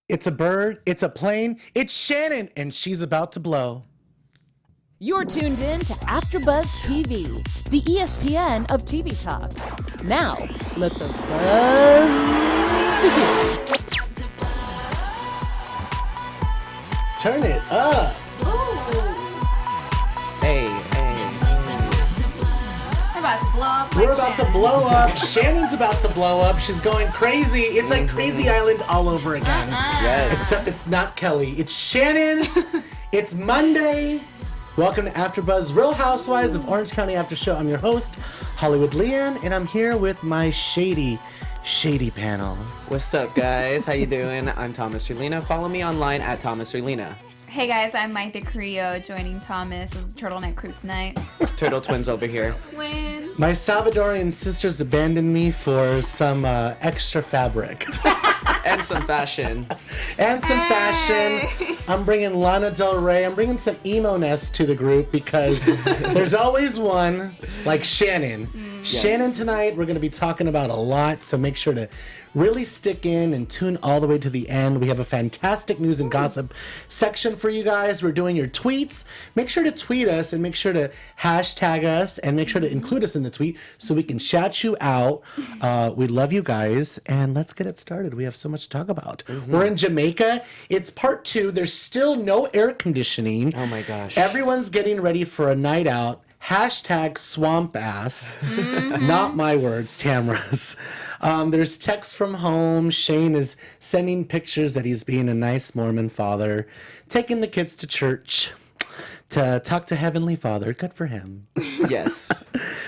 It's a bird, it's a plane, it's Shannon, and she's about to blow. You're tuned in to AfterBuzz TV, the ESPN of TV talk. Now, let the buzz begin. Turn it up. Hey. We're about to blow up. Shannon's about to blow up. She's going crazy. It's like Crazy Island all over again. Yes. Except it's not Kelly. It's Shannon. It's Monday. Welcome to AfterBuzz, Real Housewives of Orange County After Show. I'm your host, Hollywood Lian, and I'm here with my shady panel. What's up, guys? How you doing? I'm Thomas Orlina. Follow me online at Thomas Orlina. Hey guys, I'm Mayte Carrillo joining Thomas as a turtleneck crew tonight. Turtle twins over here. Twins. My Salvadorian sisters abandoned me for some extra fabric. And some fashion. I'm bringing Lana Del Rey. I'm bringing some emo-ness to the group because there's always one like Shannon. Yes. Shannon tonight, we're going to be talking about a lot, so make sure to really stick in and tune all the way to the end. We have a fantastic news and gossip section for you guys. We're doing your tweets. Make sure to tweet us and make sure to hashtag us and make sure to include us in the tweet so we can shout you out. We love you guys, and let's get it started. We have so much to talk about. We're in Jamaica. It's part 2. There's still no air conditioning. Oh my gosh. Everyone's getting ready for a night out. Hashtag swamp ass. Not my words, Tamra's. There's texts from home. Shane is sending pictures that he's being a nice Mormon father, taking the kids to church to talk to Heavenly Father. Good for him. Yes.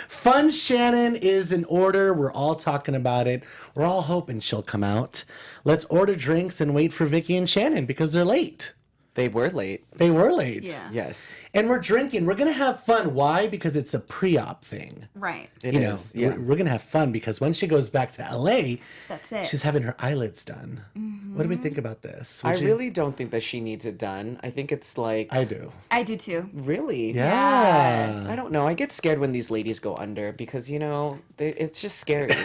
Fun Shannon is in order. We're all talking about it. We're all hoping she'll come out. Let's order drinks and wait for Vicki and Shannon because they're late. They were late. Yeah. Yes. And we're drinking. We're going to have fun. Why? Because it's a pre-op thing. Right. It You is. know, Yeah. we're going to have fun because when she goes back to LA, That's it. she's having her eyelids done. What do we think about this? I Would you- really don't think that she needs it done. I think it's like... I do. I do too. Really? Yeah. I don't know. I get scared when these ladies go under because, you know, it's just scary.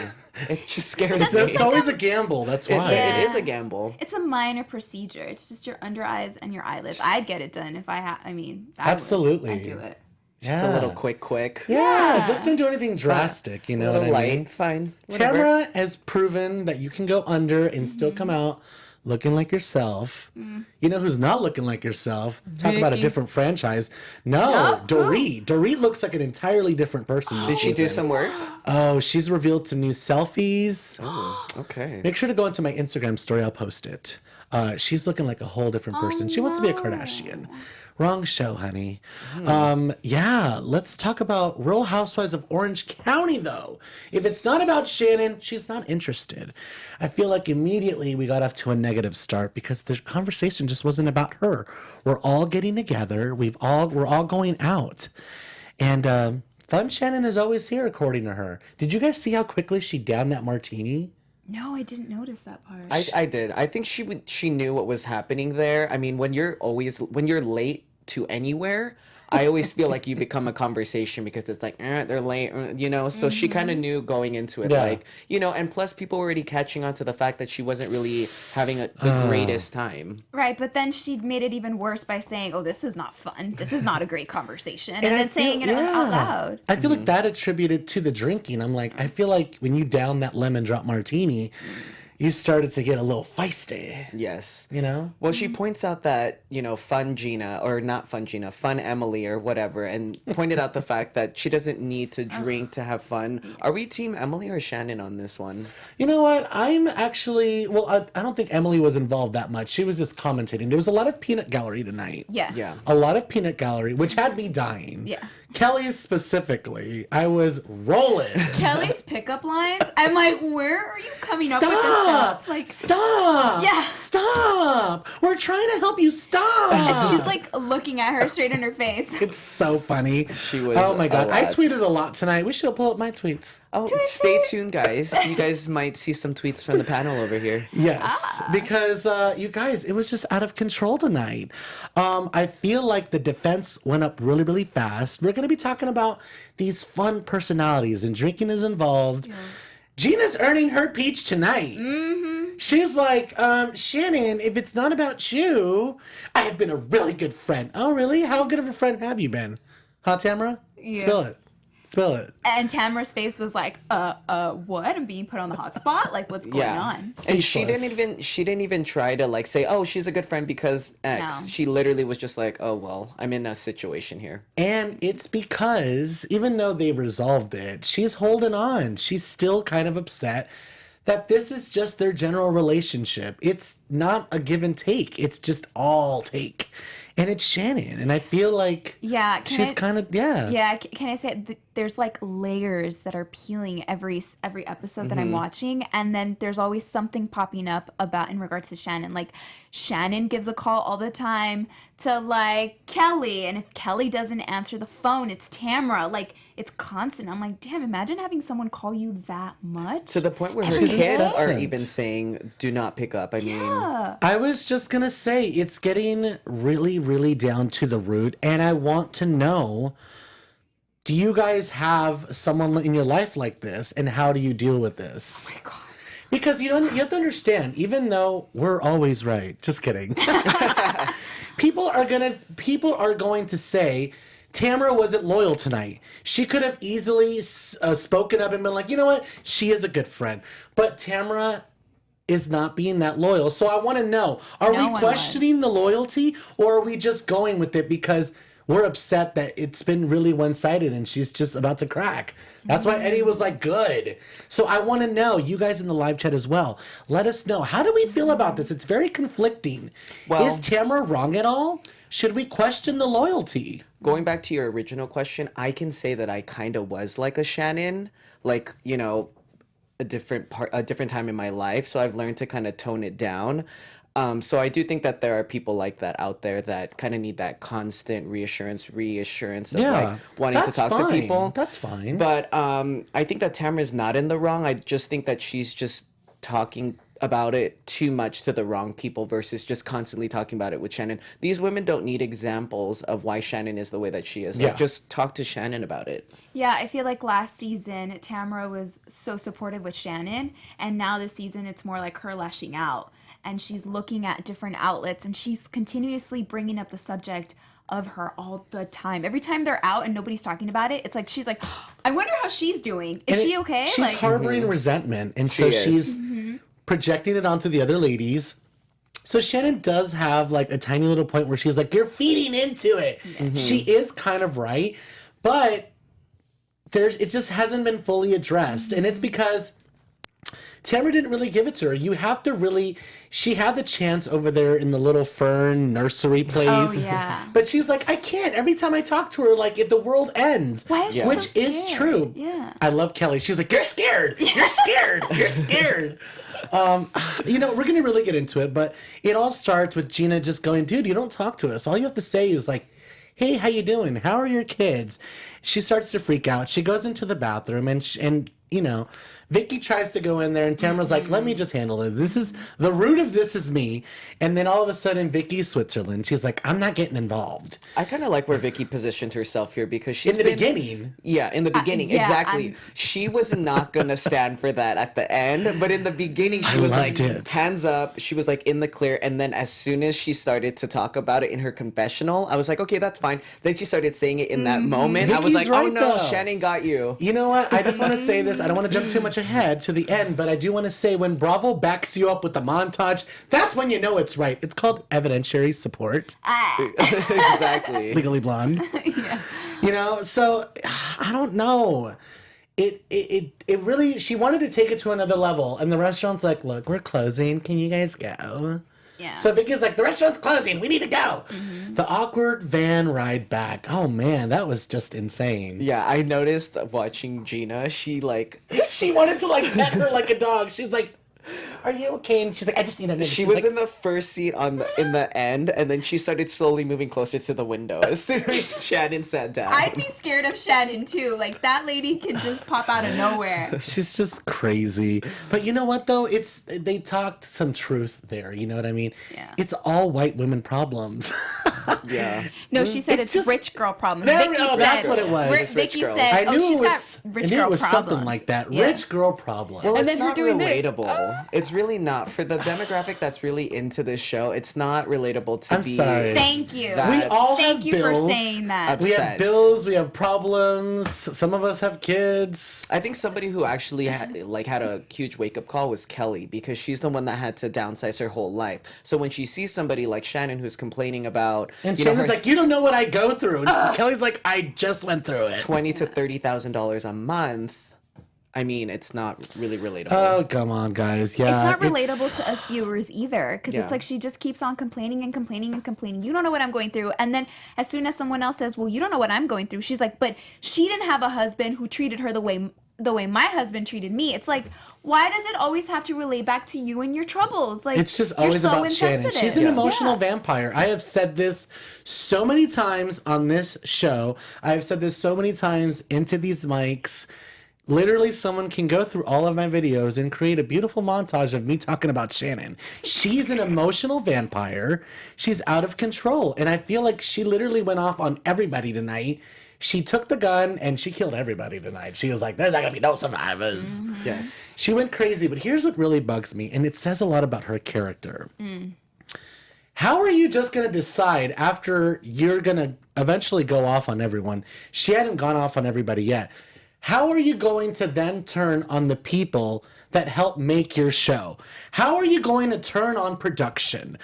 It just scares me. It's always a gamble. That's why. It is a gamble. It's a minor procedure. It's just your under eyes and your eyelids. I'd get it done if I had. I mean, Absolutely. I'd do it. Just a little quick. Yeah, just don't do anything drastic, you know A what little I light. mean? Fine. Whatever. Tamra has proven that you can go under and still come out looking like yourself. You know who's not looking like yourself? Talk about a Vicki. different franchise. No, No? Dorit. Dorit looks like an entirely different person. this Did she do season. some work? Oh, she's revealed some new selfies. Oh, okay. Make sure to go into my Instagram story. I'll post it. She's looking like a whole different person. She wants to be a Kardashian. Wrong show, honey. Yeah, let's talk about Real Housewives of Orange County, though. If it's not about Shannon, she's not interested. I feel like immediately we got off to a negative start because the conversation just wasn't about her. We're all getting together. We're all going out. And Fun Shannon is always here, according to her. Did you guys see how quickly she downed that martini? No, I didn't notice that part. I did. I think she knew what was happening there. I mean, when you're late to anywhere, I always feel like you become a conversation because it's like, they're late, you know? So she kind of knew going into it, Yeah. like, you know, and plus people were already catching on to the fact that she wasn't really having the greatest time. Right, but then she made it even worse by saying, "Oh, this is not fun. This is not a great conversation," and I then feel- saying it out loud. I feel like that attributed to the drinking. I'm like, I feel like when you down that lemon drop martini, you started to get a little feisty, Yes. you know? Well, she points out that, you know, Fun Gina, or not Fun Gina, Fun Emily or whatever, and pointed out the fact that she doesn't need to drink to have fun. Are we team Emily or Shannon on this one? You know what? I'm actually, I don't think Emily was involved that much. She was just commentating. There was a lot of peanut gallery tonight. Yes. Yeah. A lot of peanut gallery, which had me dying. Yeah. Kelly's specifically, I was rolling. Kelly's pickup lines. I'm like, where are you coming up with this stuff? Like, Stop! Yeah. Stop! We're trying to help you. Stop! and she's like looking at her straight in her face. It's so funny. She was Oh my god. a I lot. tweeted a lot tonight. We should pull up my tweets. Oh, stay tuned, guys. You guys might see some tweets from the panel over here. Yes, because you guys, it was just out of control tonight. I feel like the defense went up really, really fast. We're going to be talking about these fun personalities, and drinking is involved. Yeah. Gina's earning her peach tonight. She's like, Shannon, if it's not about you, I have been a really good friend. Oh, really? How good of a friend have you been? Huh, Tamra? Yeah. Spill it. Spill it. And Tamra's face was like, what? I'm being put on the hot spot? Like, what's going on? And she Speechless. didn't even try to like say, oh, she's a good friend because X. No. She literally was just like, oh well, I'm in a situation here. And it's because even though they resolved it, she's holding on. She's still kind of upset that this is just their general relationship. It's not a give and take. It's just all take. And it's Shannon. And I feel like she's kind of, Yeah, can I say there's like layers that are peeling every episode that I'm watching, and then there's always something popping up about in regards to Shannon. Like Shannon gives a call all the time to like Kelly, and if Kelly doesn't answer the phone, it's Tamra. Like it's constant. I'm like, damn, imagine having someone call you that much. To the point where her every kids day? are even saying, do not pick up. I mean, I was just going to say, it's getting really, really down to the root. And I want to know, do you guys have someone in your life like this? And how do you deal with this? Oh my God. Because you have to understand, even though we're always right, just kidding. people are going to say, Tamra wasn't loyal tonight. She could have easily spoken up and been like, you know what? She is a good friend. But Tamra is not being that loyal. So I want to know, are we questioning the loyalty, or are we just going with it because we're upset that it's been really one-sided and she's just about to crack? That's why Eddie was like, good. So I want to know, you guys in the live chat as well, let us know. How do we feel about this? It's very conflicting. Well, is Tamra wrong at all? Should we question the loyalty? Going back to your original question, I can say that I kind of was like a Shannon, like, you know, a different time in my life. So I've learned to kind of tone it down. So I do think that there are people like that out there that kind of need that constant reassurance of like wanting to talk to people. That's fine. But I think that Tamra's not in the wrong. I just think that she's just talking about it too much to the wrong people versus just constantly talking about it with Shannon. These women don't need examples of why Shannon is the way that she is. Like, just talk to Shannon about it. Yeah, I feel like last season Tamra was so supportive with Shannon, and now this season it's more like her lashing out, and she's looking at different outlets, and she's continuously bringing up the subject of her all the time. Every time they're out and nobody's talking about it, it's like she's like, I wonder how she's doing. Is she okay? She's like harboring resentment, and so she's projecting it onto the other ladies. So Shannon does have like a tiny little point where she's like, you're feeding into it. She is kind of right, but it just hasn't been fully addressed. And it's because Tamra didn't really give it to her. You have to really, she had the chance over there in the little fern nursery place. Oh, yeah. But she's like, I can't. Every time I talk to her, like, the world ends. Why is she Which so is scared? true. Yeah. I love Kelly. She's like, you're scared. You're scared. You're scared. We're going to really get into it, but it all starts with Gina just going, dude, you don't talk to us. All you have to say is like, hey, how you doing? How are your kids? She starts to freak out. She goes into the bathroom and Vicki tries to go in there, and Tamra's like, let me just handle it. The root of this is me. And then all of a sudden, Vicki's Switzerland. She's like, I'm not getting involved. I kind of like where Vicki positioned herself here because she's in the beginning. Yeah, in the beginning, exactly. She was not going to stand for that at the end, but in the beginning, she was like, hands up. She was like in the clear. And then as soon as she started to talk about it in her confessional, I was like, okay, that's fine. Then she started saying it in that moment. Vicki's I was like, right, oh no, though. Shannon got you. You know what? I just want to say this. I don't want to jump too much ahead to the end, but I do want to say when Bravo backs you up with the montage, that's when you know it's right. It's called evidentiary support. Exactly. Legally Blonde. So I don't know. It really, she wanted to take it to another level, and the restaurant's like, look, we're closing. Can you guys go? Yeah. So Vicki's like, the restaurant's closing. We need to go. The awkward van ride back. Oh, man, that was just insane. Yeah, I noticed watching Gina, she wanted to, pet her like a dog. She's like, are you okay? And she's like, I just need a minute. She was in the first seat in the end, and then she started slowly moving closer to the window as soon as Shannon sat down. I'd be scared of Shannon too. Like that lady can just pop out of nowhere. She's just crazy. But you know what though? They talked some truth there. You know what I mean? Yeah. It's all white women problems. Yeah. No, she said It's it's just- rich girl problem. No, Vicky no, said, that's what it was. Ri- It's rich Vicky girls. said, I knew she's it was. got rich I knew girl it was problems. something like that. Yeah. Rich girl problem. Well, And it's then her not doing this. relatable. It's really not. For the demographic that's really into this show, it's not relatable to I'm be. sorry. Thank you. That- We all Thank have you bills. for saying that. We have Upset. bills. We have problems. Some of us have kids. I think somebody who actually had a huge wake up call was Kelly, because she's the one that had to downsize her whole life. So when she sees somebody like Shannon who's complaining about, And you know, Shannon's her like, you don't know what I go through. And Kelly's like, I just went through it. $20,000 to $30,000 a month, I mean, it's not really relatable. Oh, come on, guys. Yeah. It's not relatable to us viewers either, because Yeah. it's like she just keeps on complaining and complaining and complaining. You don't know what I'm going through. And then as soon as someone else says, well, you don't know what I'm going through, she's like, but she didn't have a husband who treated her the way my husband treated me. It's like, why does it always have to relate back to you and your troubles? Like, It's just you're always so about Shannon. insensitive. She's an Yeah. emotional Yeah. vampire. I have said this so many times on this show. I have said this so many times into these mics. Literally, someone can go through all of my videos and create a beautiful montage of me talking about Shannon. She's an emotional vampire. She's out of control. And I feel like she literally went off on everybody tonight. She took the gun and she killed everybody tonight. She was like, there's not going to be no survivors. Yes. She went crazy, but here's what really bugs me, and it says a lot about her character. How are you just going to decide after you're going to eventually go off on everyone? She hadn't gone off on everybody yet. How are you going to then turn on the people that help make your show? How are you going to turn on production?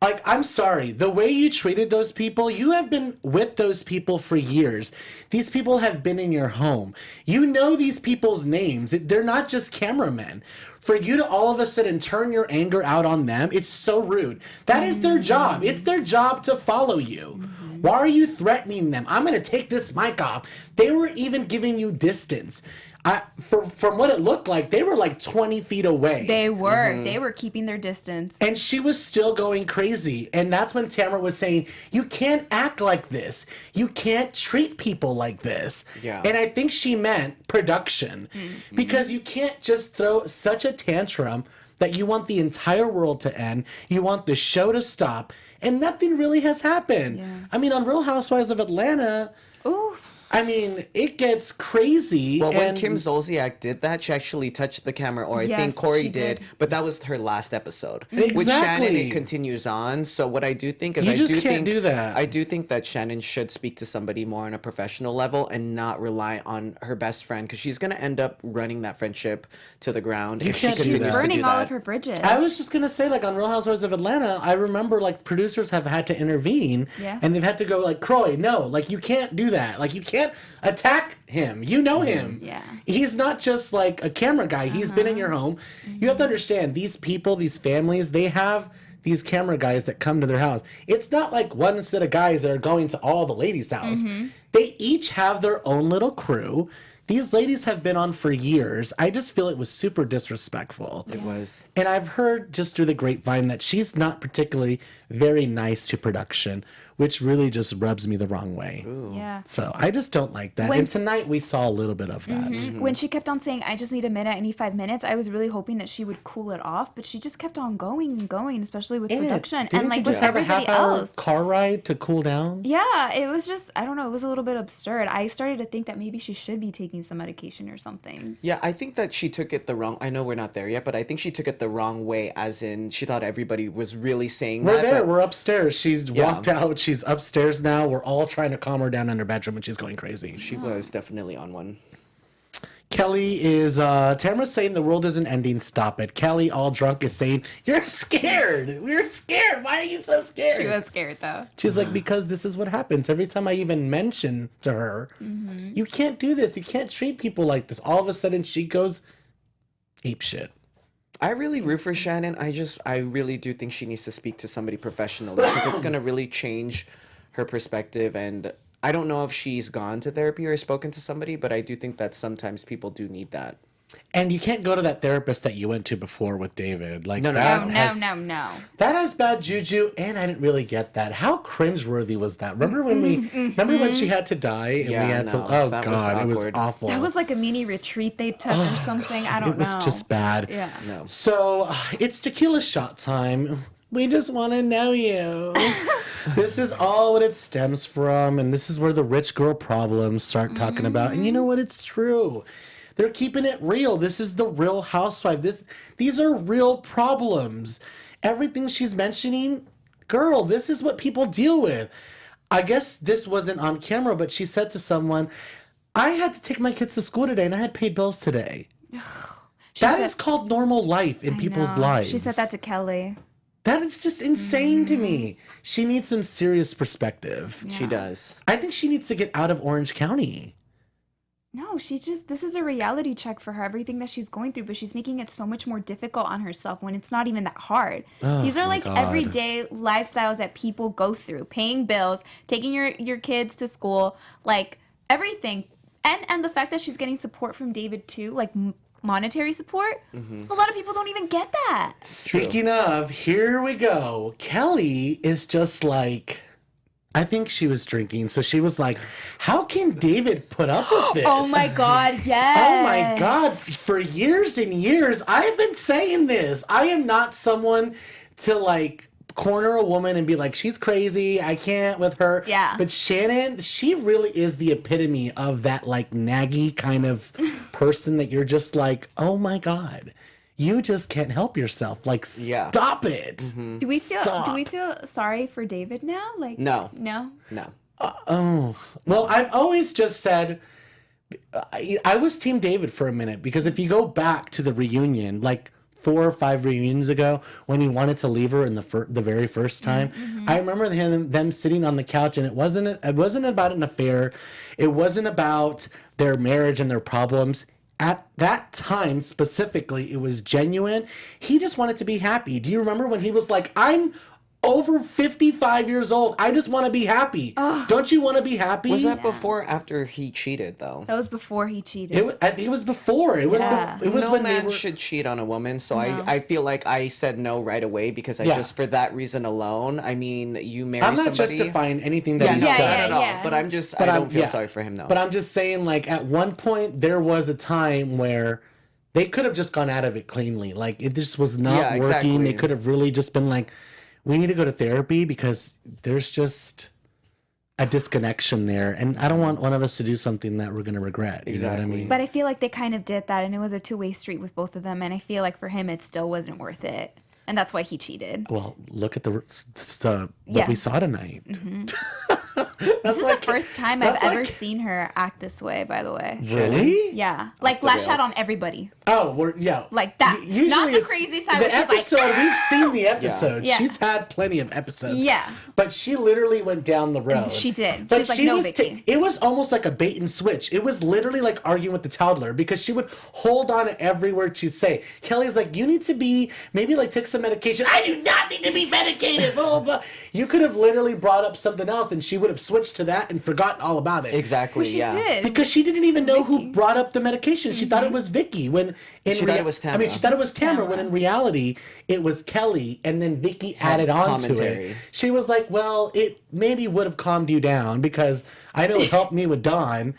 Like, I'm sorry, the way you treated those people, you have been with those people for years. These people have been in your home. You know these people's names. They're not just cameramen. For you to all of a sudden turn your anger out on them, it's so rude. That is their job. It's their job to follow you. Why are you threatening them? I'm going to take this mic off. They were even giving you distance. From what it looked like, they were like 20 feet away. They were. They were keeping their distance. And she was still going crazy. And that's when Tamra was saying, you can't act like this. You can't treat people like this. Yeah. And I think she meant production. Because you can't just throw such a tantrum that you want the entire world to end. You want the show to stop. And nothing really has happened. Yeah. I mean, on Real Housewives of Atlanta, Ooh. I mean, it gets crazy. Well, when and Kim Zolciak did that, she actually touched the camera, or I Yes, think Corey she did, did. but that was her last episode. With Exactly. Shannon, it continues on. So what I do think is, You I just do can't think do that. I do think that Shannon should speak to somebody more on a professional level and not rely on her best friend, because she's gonna end up running that friendship to the ground if she can't do continues that. to Burning do all that. of her bridges. I was just gonna say, like, on Real Housewives of Atlanta, I remember like producers have had to intervene, Yeah. and they've had to go like, Croy, no, like you can't do that, like you can't attack him. You know him. Yeah. He's not just like a camera guy. He's been in your home. You have to understand, these people, these families, they have these camera guys that come to their house. It's not like one set of guys that are going to all the ladies' house. They each have their own little crew. These ladies have been on for years. I just feel it was super disrespectful. It was. And I've heard just through the grapevine that she's not particularly very nice to production, which really just rubs me the wrong way. Yeah. So I just don't like that. When- And tonight we saw a little bit of that. When she kept on saying, I just need a minute, I need 5 minutes, I was really hoping that she would cool it off, but she just kept on going and going, especially with production. Didn't And you like just with have a everybody half-hour else. car ride to cool down? Yeah, it was just, I don't know, it was a little bit absurd. I started to think that maybe she should be taking some medication or something. Yeah, I think that she took it the wrong. I know we're not there yet, but I think she took it the wrong way, as in she thought everybody was really saying We're that. there. but- We're upstairs. She's walked out. She's upstairs now. We're all trying to calm her down in her bedroom, and she's going crazy. She was definitely on one. Kelly is, Tamra's saying the world isn't ending. Stop it. Kelly, all drunk, is saying, you're scared. We're scared. Why are you so scared? She was scared though. She's like, because this is what happens. Every time I even mention to her, you can't do this. You can't treat people like this. All of a sudden, she goes ape shit. I really root for Shannon. I really do think she needs to speak to somebody professionally, because it's going to really change her perspective. And I don't know if she's gone to therapy or spoken to somebody, but I do think that sometimes people do need that. And you can't go to that therapist that you went to before with David. Like No. that No, has, no. That has bad juju, and I didn't really get that. How cringeworthy was that? Remember when remember when she had to die and Yeah, we had no, to? Oh that was God, it was awkward. awful. That was like a mini retreat they took or something. I don't know. It was just bad. Yeah. No. So it's tequila shot time. We just want to know you. This is all what it stems from, and this is where the rich girl problems start talking about. And you know what? It's true. They're keeping it real. This is the Real Housewife. These are real problems. Everything she's mentioning, girl, this is what people deal with. I guess this wasn't on camera, but she said to someone, I had to take my kids to school today, and I had paid bills today. That is called normal life in people's lives. She said that to Kelly. That is just insane to me. She needs some serious perspective. She does. I think she needs to get out of Orange County. No, this is a reality check for her, everything that she's going through, but she's making it so much more difficult on herself when it's not even that hard. Oh, These are my like God. everyday lifestyles that people go through. Paying bills, taking your kids to school, like everything. And the fact that she's getting support from David too, like monetary support. A lot of people don't even get that. Speaking of, here we go. Kelly is just like, I think she was drinking. So she was like, how can David put up with this? Oh my God, yes. Oh my God. For years and years, I've been saying this. I am not someone to like corner a woman and be like, she's crazy, I can't with her. Yeah. But Shannon, she really is the epitome of that like naggy kind of person that you're just like, oh my God, you just can't help yourself. Like, stop it. Do we feel sorry for David now? Like No. No? No. Well, I've always just said, I was Team David for a minute, because if you go back to the reunion, like 4 or 5 reunions ago, when he wanted to leave her in the very first time, I remember them sitting on the couch, and it wasn't about an affair. It wasn't about their marriage and their problems. At that time specifically, it was genuine. He just wanted to be happy. Do you remember when he was like, I'm over 55 years old. I just want to be happy. Don't you want to be happy? Was that before or after he cheated, though? That was before he cheated. It was before. It was. It was no when man they were. should cheat on a woman. So I feel like I said no right away because I just for that reason alone. I mean, you marry I'm not somebody. justifying anything that he's no, done. not at all. yeah. But I don't feel sorry for him though. But I'm just saying, like, at one point there was a time where they could have just gone out of it cleanly. Like, it just was not working. exactly. They could have really just been like, we need to go to therapy because there's just a disconnection there. And I don't want one of us to do something that we're going to regret. You know what I mean? But I feel like they kind of did that, and it was a two-way street with both of them. And I feel like for him, it still wasn't worth it. And that's why he cheated. Well, look at what we saw tonight. This is the first time I've ever seen her act this way, by the way. Really? Yeah. Like, lash out on everybody. Oh, Like that. Usually Not the it's- crazy side The where she's episode, like, we've seen the episode. Yeah. She's had plenty of episodes. Yeah. But she literally went down the road. She did. But She's like, she no, was Vicki. it was almost like a bait and switch. It was literally like arguing with the toddler because she would hold on to every word she'd say. Kelly's like, you need to be, maybe like take some medication. I do not need to be medicated, blah, blah, blah. You could have literally brought up something else and she would have switched to that and forgotten all about it. Exactly. Well, she did. Because she didn't even know who brought up the medication. She thought it was Vicki when She thought it was Tamra. she thought it was Tamra when in reality it was Kelly, and then Vicki added on to it. commentary. She was like, well, it maybe would have calmed you down because I know it helped me with Dawn.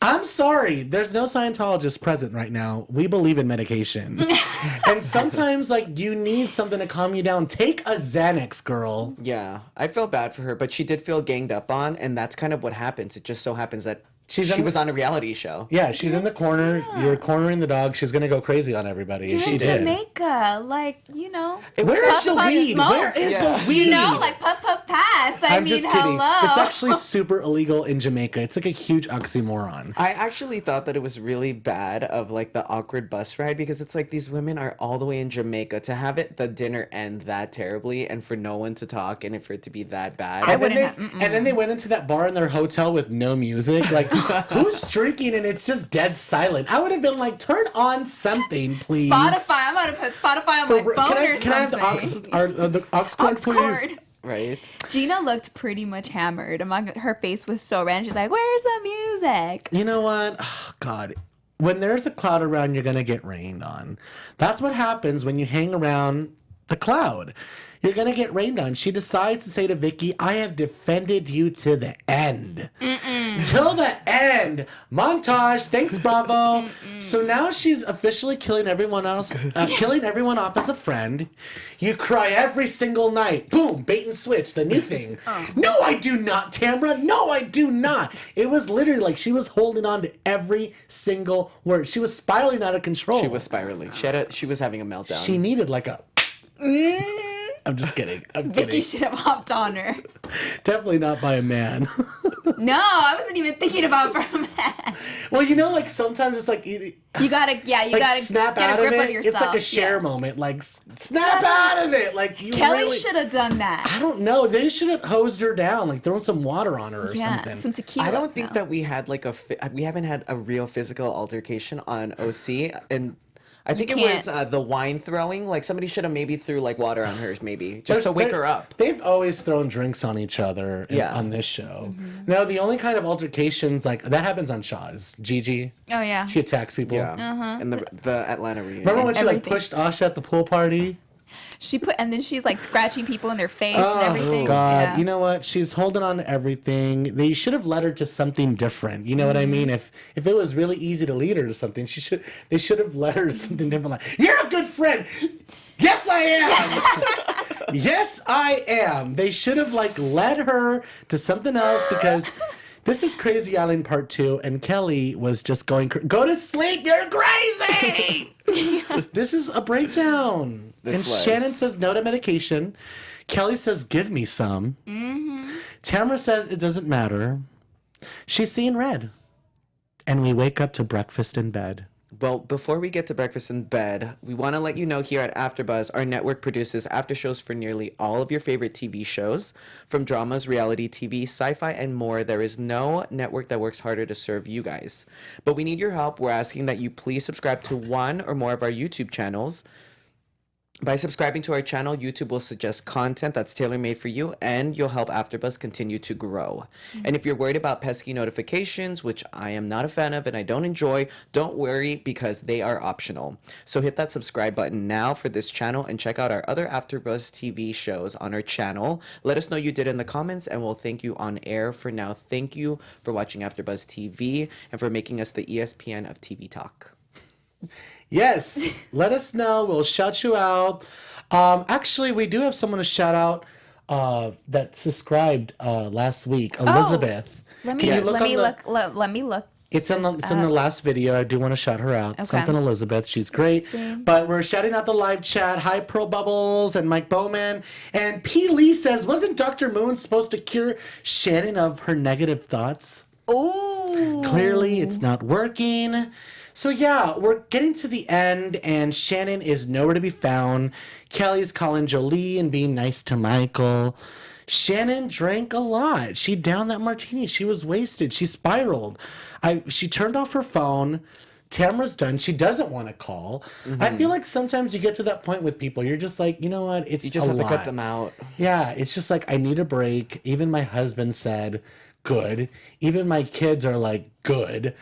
I'm sorry, there's no Scientologist present right now. We believe in medication. And sometimes like you need something to calm you down. Take a Xanax, girl. Yeah, I felt bad for her, but she did feel ganged up on, and that's kind of what happens. It just so happens that she was on a reality show. Yeah, she's in the corner. You're cornering the dog. She's gonna go crazy on everybody. And You're she in did. Jamaica. Like, you know. Where is the puff, weed? smoke. Where is the weed? You know, like puff, puff, pass. I I'm mean, just kidding. hello. It's actually super illegal in Jamaica. It's like a huge oxymoron. I actually thought that it was really bad of like the awkward bus ride because it's like these women are all the way in Jamaica to have the dinner end that terribly and for no one to talk and for it to be that bad. And then they went into that bar in their hotel with no music. Like, who's drinking and it's just dead silent? I would have been like, turn on something, please. Spotify. I'm going to put Spotify on my phone or something. Can I have the aux cord, Aux please? cord. Right? Gina looked pretty much hammered. Her face was so red. She's like, where's the music? You know what? Oh, God. When there's a cloud around, you're going to get rained on. That's what happens when you hang around the cloud. You're going to get rained on. She decides to say to Vicki, I have defended you to the end. Till the end. Montage. Thanks, Bravo. So now she's officially killing everyone else, killing everyone off as a friend. You cry every single night. Boom, bait and switch, the new thing. No, I do not, Tamra. No, I do not. It was literally like she was holding on to every single word. She was spiraling out of control. She was spiraling. She was having a meltdown. She needed like a... I'm just kidding. I'm Vicky kidding. should have hopped on her. Definitely not by a man. No, I wasn't even thinking about for a man. Well, you know, like sometimes it's like You gotta like gotta snap get out a grip of on it. yourself. It's like a share moment. Like snap out of it. Like you Kelly really... should have done that. I don't know. They should have hosed her down, like throwing some water on her or something. some tequila. I don't think No. that we had like we haven't had a real physical altercation on OC, and I think it was the wine throwing. Like somebody should have maybe threw like water on hers, maybe just to wake her up. They've always thrown drinks on each other Yeah. on this show. No, the only kind of altercations like that happens on Shaw's. Gigi, Oh yeah. she attacks people. Yeah, and the Atlanta reunion. Remember when she like Everything. pushed Asha at the pool party? And then she's like scratching people in their face and everything. Oh God! Yeah. You know what? She's holding on to everything. They should have led her to something different. You know what I mean? If it was really easy to lead her to something, they should have led her to something different. Like, you're a good friend. Yes, I am. Yes, I am. They should have like led her to something else because this is Crazy Island Part 2, and Kelly was just going, go to sleep. You're crazy. This is a breakdown. Shannon says no to medication. Kelly says, give me some. Tamra says it doesn't matter. She's seeing red. And we wake up to breakfast in bed. Well, before we get to breakfast in bed, we want to let you know here at AfterBuzz, our network produces after shows for nearly all of your favorite TV shows. From dramas, reality TV, sci-fi, and more, there is no network that works harder to serve you guys. But we need your help. We're asking that you please subscribe to one or more of our YouTube channels. By subscribing to our channel, YouTube will suggest content that's tailor-made for you, and you'll help AfterBuzz continue to grow. And if you're worried about pesky notifications, which I am not a fan of and I don't enjoy, don't worry because they are optional. So hit that subscribe button now for this channel and check out our other AfterBuzz TV shows on our channel. Let us know you did in the comments, and we'll thank you on air. For now, thank you for watching AfterBuzz TV and for making us the ESPN of TV talk. Yes, let us know. We'll shout you out. Actually, we do have someone to shout out that subscribed last week, Elizabeth. Let Can you me look on look. Let me look. It's in the last video. I do want to shout her out. Okay. Something Elizabeth. She's great. But we're shouting out the live chat. Hi, Pearl Bubbles and Mike Bowman. And P. Lee says, wasn't Dr. Moon supposed to cure Shannon of her negative thoughts? Ooh. Clearly, it's not working. So yeah, we're getting to the end, and Shannon is nowhere to be found. Kelly's calling Jolie and being nice to Michael. Shannon drank a lot. She downed that martini. She was wasted. She spiraled. She turned off her phone. Tamra's done. She doesn't want to call. I feel like sometimes you get to that point with people. You're just like, you know what? It's You just a have lot. to cut them out. Yeah, it's just like, I need a break. Even my husband said, good. Even my kids are like, good.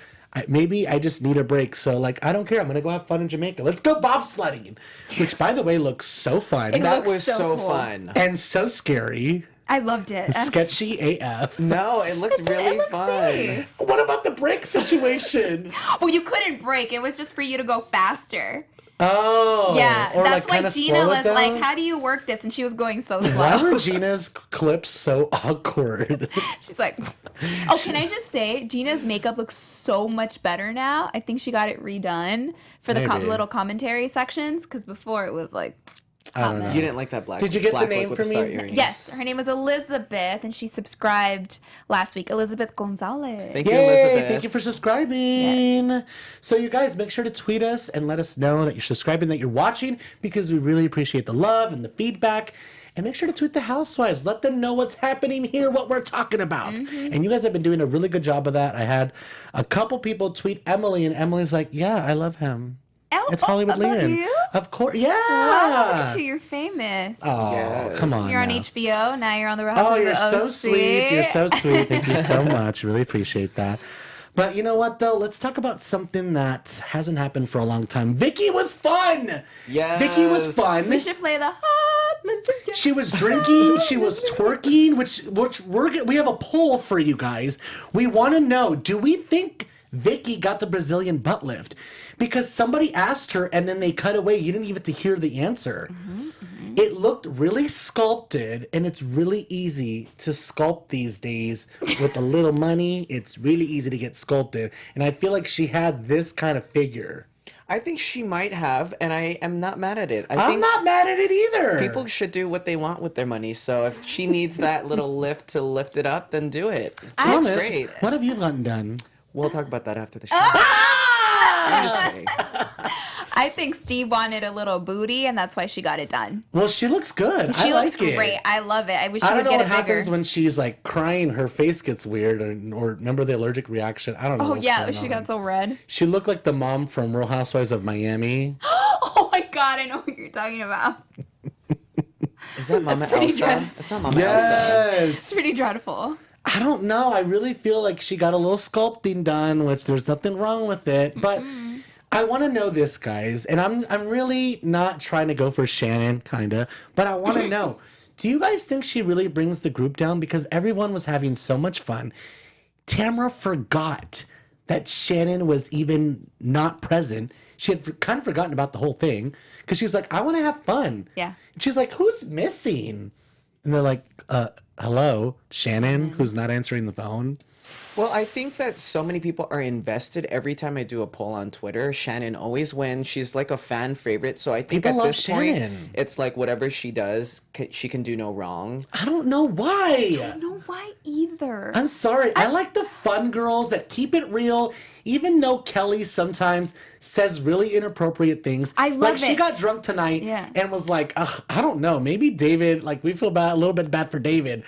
Maybe I just need a break. So, like, I don't care. I'm going to go have fun in Jamaica. Let's go bobsledding. Which, by the way, looks so fun. That looks was so so cool. fun. And so scary. I loved it. Sketchy AF. No, it looked really looked fun. safe. What about the break situation? Well, you couldn't break. It was just for you to go faster. Oh. Yeah, or that's like why kinda Gina slow it was like, down? "How do you work this?" And she was going so Why slow. were Gina's clips so awkward? She's like, "Oh, can I just say, Gina's makeup looks so much better now. I think she got it redone for the Maybe. little commentary sections because before it was like." I don't know. You didn't like that black. Did you get the black name look for with the me? star earrings. Yes, her name was Elizabeth, and she subscribed last week. Elizabeth Gonzalez. Thank you, Yay! Elizabeth. Thank you for subscribing. So you guys, make sure to tweet us and let us know that you're subscribing, that you're watching, because we really appreciate the love and the feedback. And make sure to tweet the Housewives. Let them know what's happening here, what we're talking about. And you guys have been doing a really good job of that. I had a couple people tweet Emily, and Emily's like, yeah, I love him. Oh, It's Hollywood about Lian. you? Of course. Yeah. Wow, look at you. You're famous. Oh, Yes. come on. You're on now. HBO. Now you're on the Real Oh, Housewives you're of so OC. sweet. You're so sweet. Thank you so much. Really appreciate that. But you know what, though? Let's talk about something that hasn't happened for a long time. Vicki was fun. Yes. Vicki was fun. We should play the hot She was drinking. She was twerking. We have a poll for you guys. We want to know: do we think Vicki got the Brazilian butt lift? Because somebody asked her, and then they cut away. You didn't even get to hear the answer. It looked really sculpted, and it's really easy to sculpt these days with a little money. It's really easy to get sculpted, and I feel like she had this kind of figure. I think she might have, and I am not mad at it. I'm not mad at it either. People should do what they want with their money. So if she needs that little lift to lift it up, then do it. Thomas, That's great. what have you gotten done? We'll talk about that after the show. Ah! I'm just kidding. I think Steve wanted a little booty, and that's why she got it done. Well, she looks good. She I looks like great. it. I love it. I wish she I don't would know get what it bigger. happens when she's like crying. Her face gets weird, or remember the allergic reaction? I don't know. Oh what's yeah, going she on. got so red. She looked like the mom from Real Housewives of Miami. Oh my god, I know what you're talking about. Is that Mama pretty Elsa? dread- It's not Mama Elsa. It's Yes. pretty dreadful. I don't know. I really feel like she got a little sculpting done, which there's nothing wrong with it. But I want to know this, guys, and I'm really not trying to go for Shannon, kinda, but I want to know: do you guys think she really brings the group down? Because everyone was having so much fun. Tamra forgot that Shannon was even not present. She had kind of forgotten about the whole thing because she's like, I want to have fun. Yeah. And she's like, who's missing? And they're like, hello, Shannon, who's not answering the phone. Well, I think that so many people are invested. Every time I do a poll on Twitter, Shannon always wins. She's like a fan favorite. So I think People at love this Shannon. point, it's like whatever she does, she can do no wrong. I don't know why. I don't know why either. I'm sorry. I like the fun girls that keep it real, even though Kelly sometimes says really inappropriate things. I love like she it. got drunk tonight Yeah. and was like, ugh, I don't know. Maybe David, like we feel a little bit bad for David.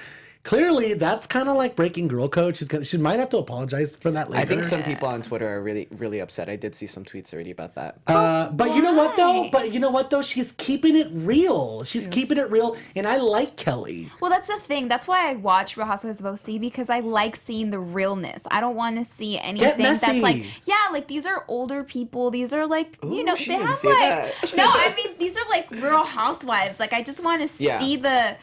Clearly, that's kind of like breaking girl code. She might have to apologize for that later. I think some people on Twitter are really, really upset. I did see some tweets already about that. But you know what though? Why? But you know what though? She's keeping it real. She's keeping it real, and I like Kelly. Well, that's the thing. That's why I watch Real Housewives of OC, because I like seeing the realness. I don't want to see anything that's messy. like, yeah, like these are older people. These are like, you know, she they didn't have say like, that. no, I mean, these are like Real Housewives. Like, I just want to Yeah. see the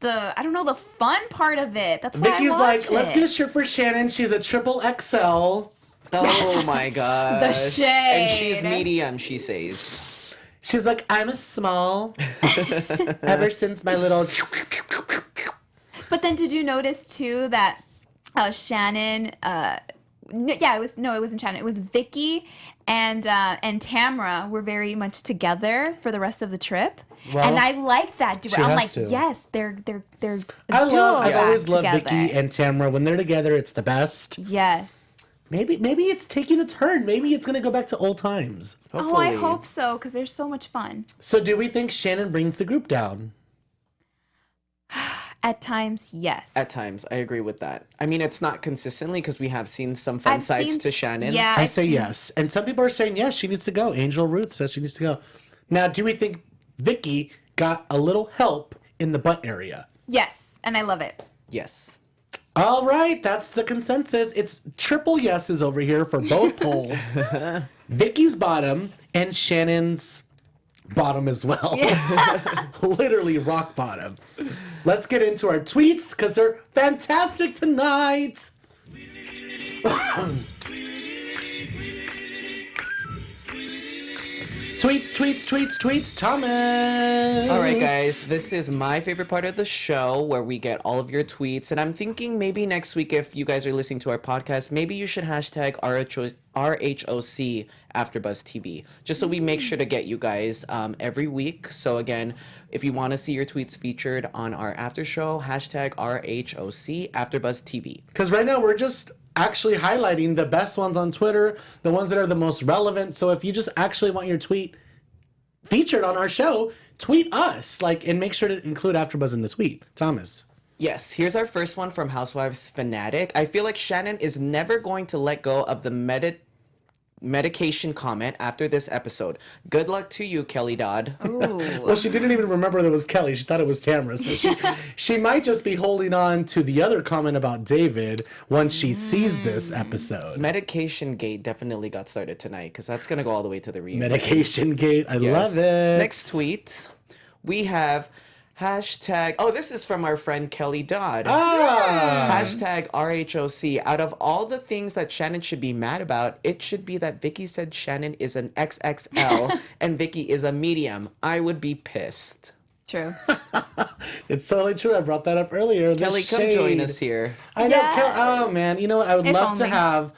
I don't know, the fun part of it. That's why Vicky's I watch like, it. let's get a shirt for Shannon. She's a triple XL. Oh my gosh. The shade. And she's medium, she says. She's like, I'm a small. Ever since my little. But then did you notice too that Shannon it wasn't Shannon. It was Vicki and Tamra were very much together for the rest of the trip. Well, and I like that duo. she I'm has like, to. yes, they're a I duo always back love together. Vicki and Tamra. When they're together, it's the best. Yes. Maybe it's taking a turn. Maybe it's gonna go back to old times. Oh, I hope so, because they're so much fun. So do we think Shannon brings the group down? At times, yes. At times, I agree with that. I mean, it's not consistently because we have seen some fun I've sides seen- to Shannon. Yeah, I say yes. And some people are saying yes, she needs to go. Angel Ruth says she needs to go. Now, do we think Vicki got a little help in the butt area? Yes, and I love it. Yes. All right, that's the consensus. It's triple yeses over here for both polls. Vicky's bottom and Shannon's bottom as well. Literally rock bottom. Let's get into our tweets because they're fantastic tonight. Tweets, Thomas. All right, guys, this is my favorite part of the show where we get all of your tweets. And I'm thinking maybe next week, if you guys are listening to our podcast, maybe you should hashtag RHOC AfterBuzz TV, just so we make sure to get you guys every week. So again, if you want to see your tweets featured on our after show, hashtag RHOC AfterBuzz TV. Because right now we're just actually highlighting the best ones on Twitter, the ones that are the most relevant. So if you just actually want your tweet featured on our show, tweet us, and make sure to include AfterBuzz in the tweet. Thomas. Yes, here's our first one from Housewives Fanatic. I feel like Shannon is never going to let go of the medication comment after this episode. Good luck to you, Kelly Dodd. Well, she didn't even remember that it was Kelly. She thought it was Tamra. So she might just be holding on to the other comment about David once she sees this episode. Medication Gate definitely got started tonight because that's going to go all the way to the reunion. Medication Gate. I Yes. love it. Next tweet, we have Hashtag, oh, this is from our friend Kelly Dodd. Ah. Hashtag RHOC. Out of all the things that Shannon should be mad about, it should be that Vicki said Shannon is an XXL and Vicki is a medium. I would be pissed. True. It's totally true. I brought that up earlier. The Kelly, come shade. join us here. I know. Yes. Oh, man. You know what? I would If love to only. have...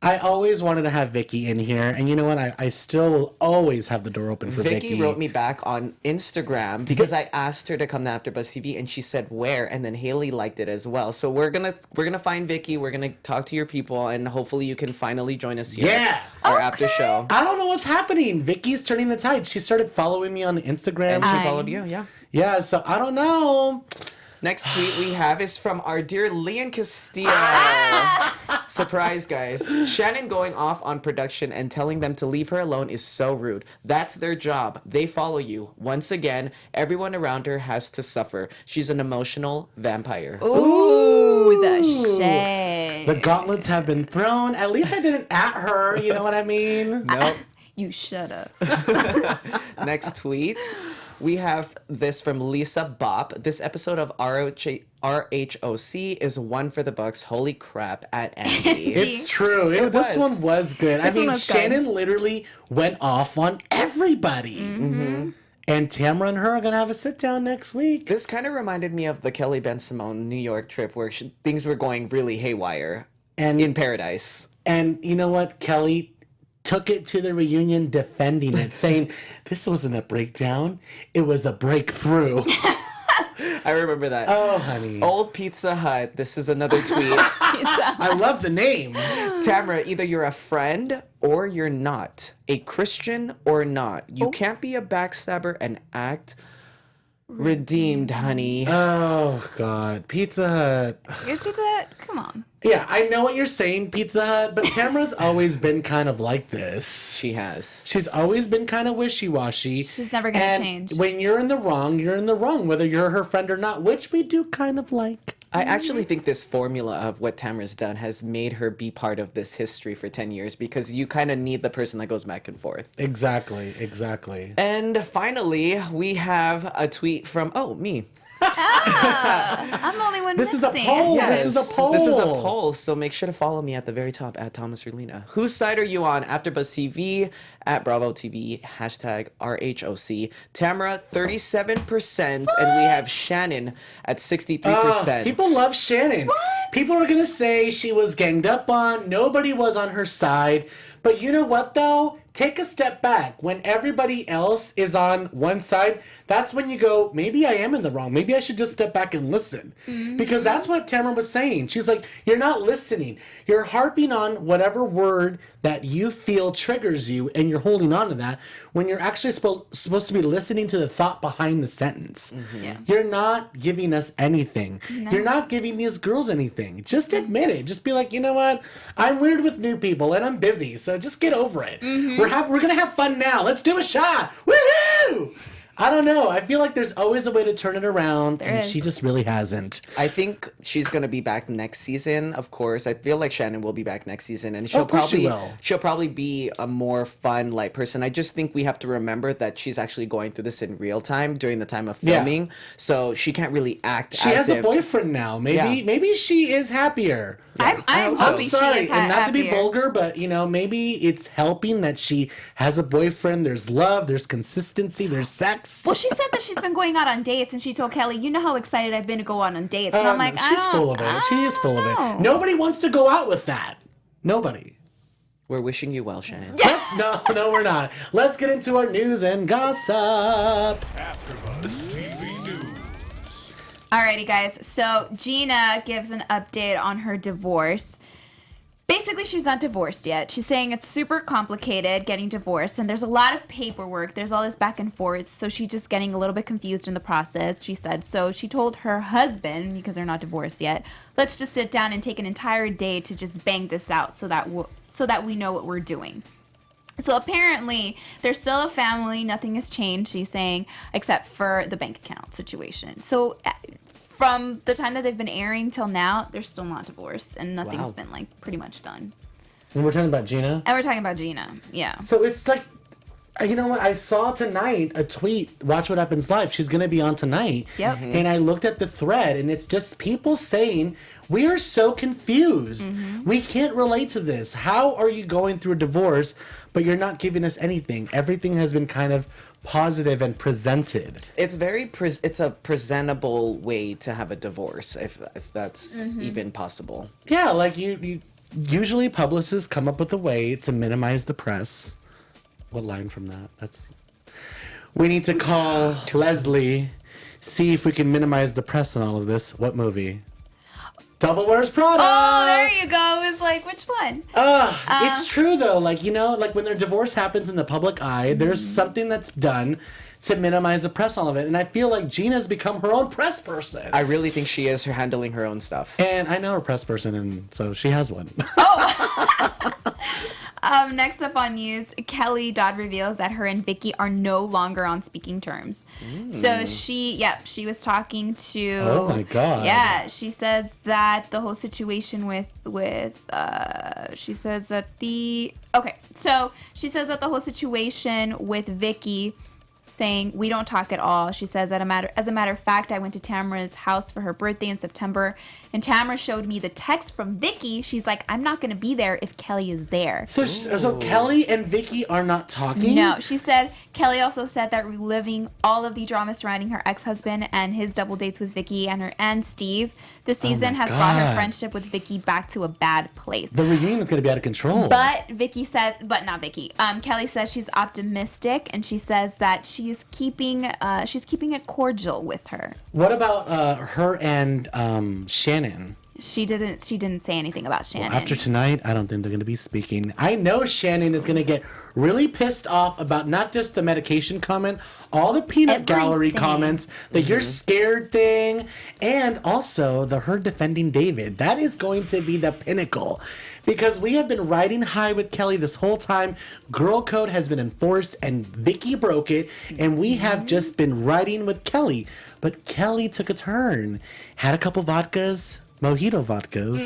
I always wanted to have Vicki in here. And you know what? I still will always have the door open for Vicki. Vicki wrote me back on Instagram because I asked her to come to AfterBuzz TV and she said where, and then Haley liked it as well. So we're gonna find Vicki. We're gonna talk to your people, and hopefully you can finally join us here. Yeah. Our after show. I don't know what's happening. Vicki's turning the tide. She started following me on Instagram. And she followed you, yeah. Yeah, so I don't know. Next tweet we have is from our dear Lian Castillo. Surprise, guys. Shannon going off on production and telling them to leave her alone is so rude. That's their job. They follow you. Once again, everyone around her has to suffer. She's an emotional vampire. Ooh, the shade. The gauntlets have been thrown. At least I didn't at her. You know what I mean? Nope. You shut up. Next tweet. We have this from Lisa Bop. This episode of RHOC is one for the books. Holy crap at Andy. It's true. This was. one was good. I This one mean, was good. Shannon literally went off on everybody. Mm-hmm. And Tamra and her are going to have a sit down next week. This kind of reminded me of the Kelly Ben Simone New York trip where things were going really haywire And in paradise. And you know what? Kelly took it to the reunion defending it, saying this wasn't a breakdown, it was a breakthrough. I remember that. Oh, honey. Old Pizza Hut. This is another tweet. I love the name. Tamra, either you're a friend or you're not. A Christian or not. You can't be a backstabber and act redeemed, honey. Oh, God. Pizza Hut. Your pizza, come on. Yeah, I know what you're saying, Pizza Hut, but Tamra's always been kind of like this. She has. She's always been kind of wishy-washy. She's never gonna and change. When you're in the wrong, you're in the wrong, whether you're her friend or not, which we do kind of like. I actually think this formula of what Tamra's done has made her be part of this history for 10 years because you kind of need the person that goes back and forth. Exactly. And finally, we have a tweet from, me. I'm the only one This is a missing. poll. Yes, This is a poll. This is a poll, so make sure to follow me at the very top at Thomas Orlina. Whose side are you on? AfterBuzz TV, at Bravo TV, hashtag RHOC. Tamra, 37%, and we have Shannon at 63%. People love Shannon. People are going to say she was ganged up on. Nobody was on her side. But you know what, though? Take a step back. When everybody else is on one side, that's when you go, maybe I am in the wrong. Maybe I should just step back and listen. Because that's what Tamra was saying. She's like, you're not listening. You're harping on whatever word that you feel triggers you, and you're holding on to that when you're actually supposed to be listening to the thought behind the sentence. Yeah. You're not giving us anything. You're not giving these girls anything. Just admit it. Just be like, you know what? I'm weird with new people and I'm busy, so just get over it. We're gonna have fun now. Let's do a shot. Woohoo! I don't know. I feel like there's always a way to turn it around, and is. she just really hasn't. I think she's gonna be back next season. Of course, I feel like Shannon will be back next season, and Of course she will. she'll probably be a more fun, light person. I just think we have to remember that she's actually going through this in real time during the time of Yeah. filming, so she can't really act. She as has a if, boyfriend now. Maybe she is happier. I'm I'm hoping sorry, she is and not to be happier. vulgar, but maybe it's helping that she has a boyfriend. There's love, there's consistency, there's sex. Well, she said that she's been going out on dates, and she told Kelly, "You know how excited I've been to go out on dates." And I'm like, she's full of it. She is full of it. know. Nobody wants to go out with that. Nobody. We're wishing you well, Shannon. No, we're not. Let's get into our news and gossip. AfterBuzz TV News. Alrighty, guys. So Gina gives an update on her divorce. Basically, she's not divorced yet. She's saying it's super complicated getting divorced, and there's a lot of paperwork. There's all this back and forth, so she's just getting a little bit confused in the process, she said. So she told her husband, because they're not divorced yet, let's just sit down and take an entire day to just bang this out so that we know what we're doing. So apparently, they're still a family. Nothing has changed, she's saying, except for the bank account situation. So from the time that they've been airing till now, they're still not divorced, and nothing's been pretty much done. And we're talking about Gina. And we're talking about Gina, yeah. So it's like You know what? I saw tonight a tweet, Watch What Happens Live. She's going to be on tonight. Yep. And I looked at the thread, and it's just people saying, we are so confused. We can't relate to this. How are you going through a divorce, but you're not giving us anything? Everything has been kind of positive and presented. It's it's a presentable way to have a divorce, if that's even possible. Yeah, like you usually publicists come up with a way to minimize the press. What line from that? We need to call Leslie, see if we can minimize the press on all of this. What movie? Devil Wears Prada. Oh, there you go. It was like, which one? It's true though. Like, you know, like when their divorce happens in the public eye, there's something that's done to minimize the press on all of it. And I feel like Gina's become her own press person. I really think she is handling her own stuff. And I know her press person, and so she has one. Next up on news, Kelly Dodd reveals that her and Vicki are no longer on speaking terms. So she was talking to. Oh my God. Yeah, she says that the whole situation she says that the whole situation with Vicki, saying we don't talk at all. She says that as a matter of fact, I went to Tamra's house for her birthday in September, and Tamra showed me the text from Vicki. She's like, I'm not going to be there if Kelly is there. So Kelly and Vicki are not talking? No, she said, Kelly also said that reliving all of the drama surrounding her ex-husband and his double dates with Vicki and Steve this season has brought her friendship with Vicki back to a bad place. The reunion is going to be out of control. But Kelly says she's optimistic, and she says that she's keeping it cordial with her. What about her and Shannon? She didn't say anything about Shannon. Well, after tonight, I don't think they're going to be speaking. I know Shannon is going to get really pissed off about not just the medication comment, all the peanut gallery comments, the you're scared thing, and also her defending David. That is going to be the pinnacle. Because we have been riding high with Kelly this whole time. Girl code has been enforced, and Vicki broke it, and we have just been riding with Kelly. But Kelly took a turn, had a couple vodkas, mojito vodkas,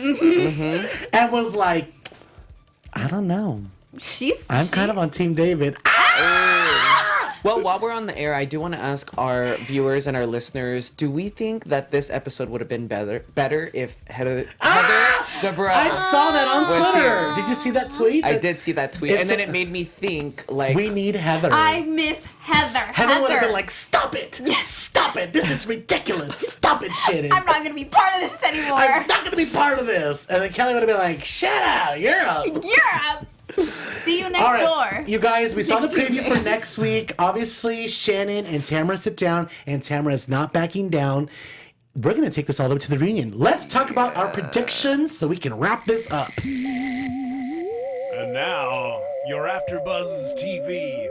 and was like, I don't know. I'm kind of on Team David. Well, while we're on the air, I do want to ask our viewers and our listeners, do we think that this episode would have been better if Heather Dubrow I saw that on was Twitter. here? Did you see that tweet? I did see that tweet, and then it made me think, like... We need Heather. I miss Heather. Heather would have been like, stop it. Yes. Stop it. This is ridiculous. Stop it, Shannon. I'm not going to be part of this anymore. I'm not going to be part of this. And then Kelly would have been like, shut up. You're up. You're up. See you next All right, door. you guys, we saw the preview for next week. Obviously, Shannon and Tamra sit down, and Tamra is not backing down. We're going to take this all the way to the reunion. Let's talk about our predictions so we can wrap this up. And now, your AfterBuzz TV.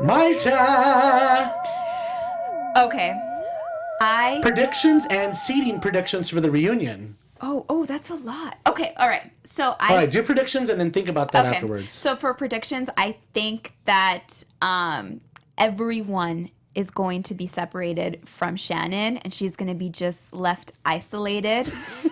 Mayte! Okay. Predictions and seating predictions for the reunion. Oh, that's a lot. Okay, all right. So All right, do predictions and then think about that afterwards. So for predictions, I think that everyone is going to be separated from Shannon, and she's going to be just left isolated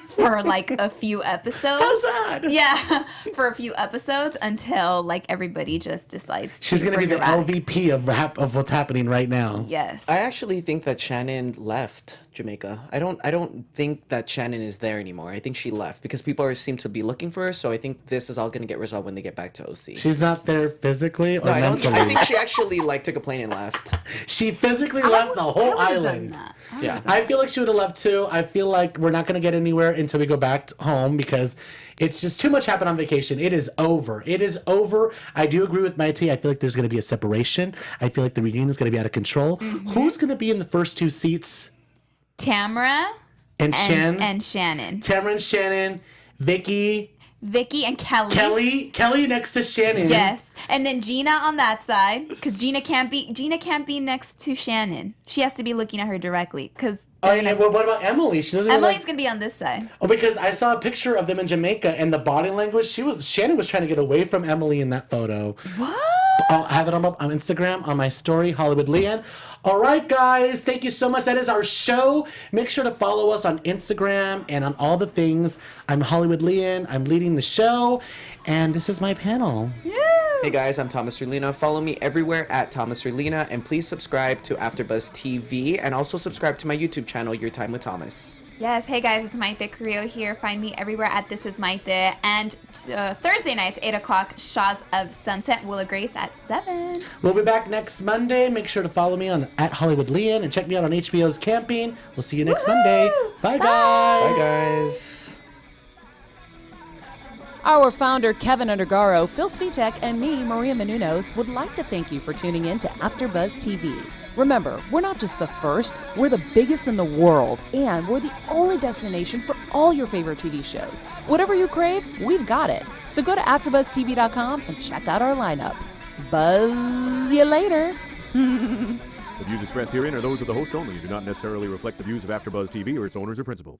for like a few episodes. How sad! Yeah, for a few episodes until like everybody just decides. She's going to be the bring her back. LVP of what's happening right now. Yes. I actually think that Shannon left Jamaica. I don't think that Shannon is there anymore. I think she left because people seem to be looking for her. So I think this is all going to get resolved when they get back to OC. She's not there physically or No, I don't. mentally. I think she actually took a plane and left. She physically left the whole island. Yeah. I feel like she would have left too. I feel like we're not going to get anywhere until we go back home because it's just too much happened on vacation. It is over. It is over. I do agree with Mayte. I feel like there's going to be a separation. I feel like the reunion is going to be out of control. Who's going to be in the first two seats? Tamra and Shannon. Tamra and Shannon. Vicki and Kelly. Kelly next to Shannon. Yes, and then Gina on that side, because Gina can't be next to Shannon. She has to be looking at her directly. Because well, what about Emily? She doesn't. Emily's gonna be on this side. Oh, because I saw a picture of them in Jamaica, and the body language. Shannon was trying to get away from Emily in that photo. What? I'll have it on Instagram, on my story, Hollywood Lian. All right, guys. Thank you so much. That is our show. Make sure to follow us on Instagram and on all the things. I'm Hollywood Lian. I'm leading the show. And this is my panel. Woo! Hey guys, I'm Thomas Orlina. Follow me everywhere at Thomas Orlina, and please subscribe to AfterBuzz TV, and also subscribe to my YouTube channel, Your Time with Thomas. Yes, hey guys, it's Mayte Carrillo here. Find me everywhere at This Is Mayte. And Thursday nights, 8 o'clock, Shaws of Sunset, Will of Grace at 7. We'll be back next Monday. Make sure to follow me on at Hollywood Lian and check me out on HBO's Camping. We'll see you next Monday. Bye, guys. Bye guys. Our founder, Kevin Undergaro, Phil Svitek, and me, Maria Menounos, would like to thank you for tuning in to AfterBuzz TV. Remember, we're not just the first, we're the biggest in the world, and we're the only destination for all your favorite TV shows. Whatever you crave, we've got it. So go to AfterBuzzTV.com and check out our lineup. Buzz you later. The views expressed herein are those of the hosts only and do not necessarily reflect the views of AfterBuzz TV or its owners or principals.